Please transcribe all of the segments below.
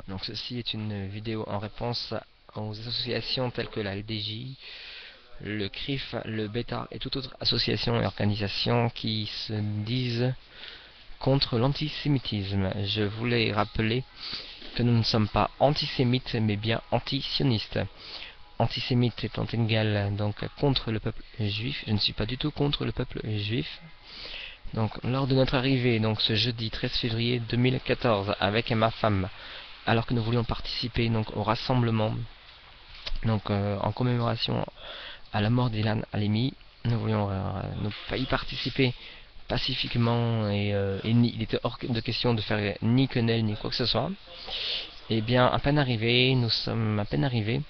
Donc ceci est une vidéo en réponse aux associations telles que la LDJ, le CRIF, le BETA et toute autre association et organisation qui se disent contre l'antisémitisme. Je voulais rappeler que nous ne sommes pas antisémites mais bien antisionistes. Antisémite étant égal donc contre le peuple juif, je ne suis pas du tout contre le peuple juif. Donc lors de notre arrivée, donc ce jeudi 13 février 2014, avec ma femme, alors que nous voulions participer donc au rassemblement donc en commémoration à la mort d'Ilan Halimi, nous voulions y participer pacifiquement et il était hors de question de faire ni quenelle ni quoi que ce soit. Et bien à peine arrivés, nous sommes à peine arrivés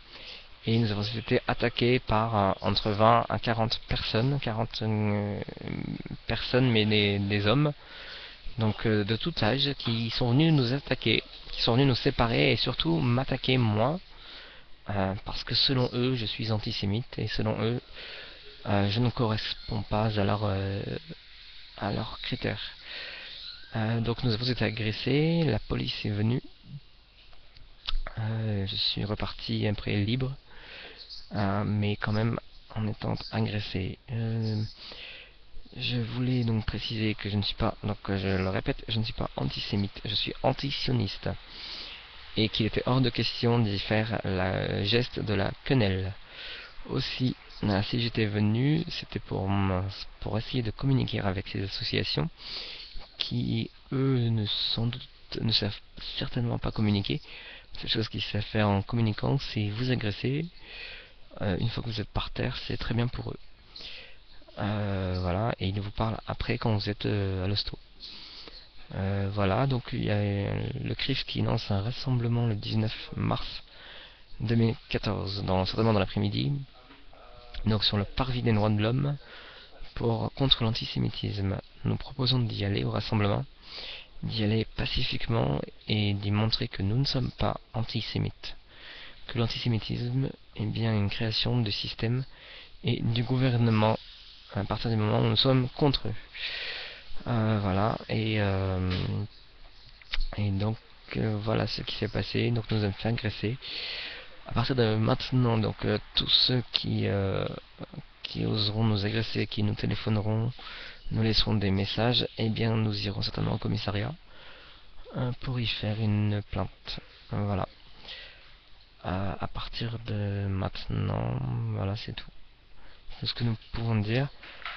et nous avons été attaqués par entre 20 à 40 personnes, 40 personnes mais des hommes, donc de tout âge, qui sont venus nous attaquer, qui sont venus nous séparer et surtout m'attaquer moi, parce que selon eux je suis antisémite et selon eux je ne corresponds pas à leurs critères. Donc nous avons été agressés, la police est venue, je suis reparti après libre, mais quand même en étant agressé. Je voulais donc préciser que je ne suis pas, donc je le répète, je ne suis pas antisémite, je suis antisioniste. Et qu'il était hors de question d'y faire le geste de la quenelle. Aussi, si j'étais venu, c'était pour essayer de communiquer avec ces associations qui, eux, ne savent certainement pas communiquer. La seule chose qu'ils savent faire en communiquant, c'est vous agresser. Une fois que vous êtes par terre, c'est très bien pour eux. Voilà, et ils vous parlent après quand vous êtes à l'hosto. Voilà, donc il y a le CRIF qui lance un rassemblement le 19 mars 2014, certainement dans l'après-midi, donc sur le parvis des droits de l'homme, contre l'antisémitisme. Nous proposons d'y aller au rassemblement, d'y aller pacifiquement et d'y montrer que nous ne sommes pas antisémites, que l'antisémitisme est bien une création du système et du gouvernement à partir du moment où nous sommes contre eux. Voilà, et donc voilà ce qui s'est passé. Donc nous avons fait agresser. À partir de maintenant, donc tous ceux qui oseront nous agresser, qui nous téléphoneront, nous laisseront des messages, et bien nous irons certainement au commissariat pour y faire une plainte. Voilà. À partir de maintenant, voilà, c'est tout. C'est ce que nous pouvons dire.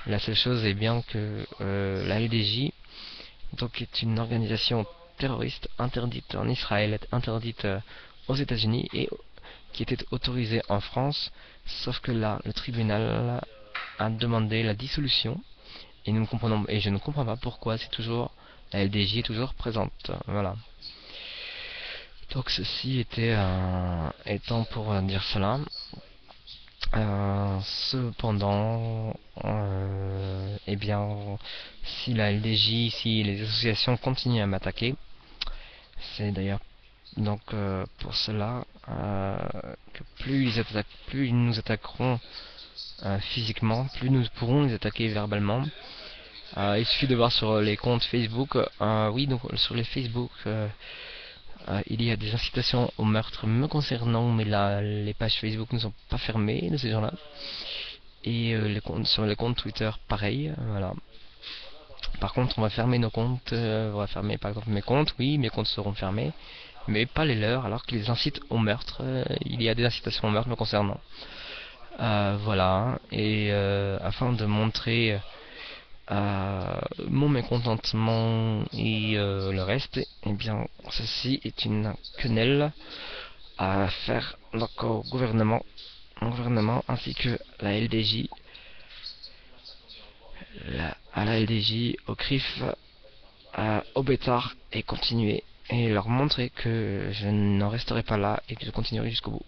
La seule chose est bien que la LDJ donc est une organisation terroriste interdite en Israël, interdite aux États-Unis et qui était autorisée en France, sauf que là, le tribunal a demandé la dissolution et je ne comprends pas pourquoi c'est toujours la LDJ est toujours présente. Voilà. Donc ceci était étant pour dire cela. Cependant, eh bien, si la LDJ, si les associations continuent à m'attaquer, c'est d'ailleurs donc pour cela que plus ils nous attaqueront physiquement, plus nous pourrons les attaquer verbalement. Il suffit de voir sur les comptes Facebook, oui, donc sur les Facebook, il y a des incitations au meurtre me concernant, mais là, les pages Facebook ne sont pas fermées de ces gens-là. Et sur les comptes Twitter, pareil, voilà. Par contre, on va fermer nos comptes, on va fermer par exemple mes comptes, oui, mes comptes seront fermés, mais pas les leurs, alors qu'ils incitent au meurtre. Il y a des incitations au meurtre me concernant. Voilà, et afin de montrer mon mécontentement et le reste, eh bien, ceci est une quenelle à faire donc au gouvernement ainsi que la LDJ, à la LDJ, au CRIF, au Bétard et continuer et leur montrer que je n'en resterai pas là et que je continuerai jusqu'au bout.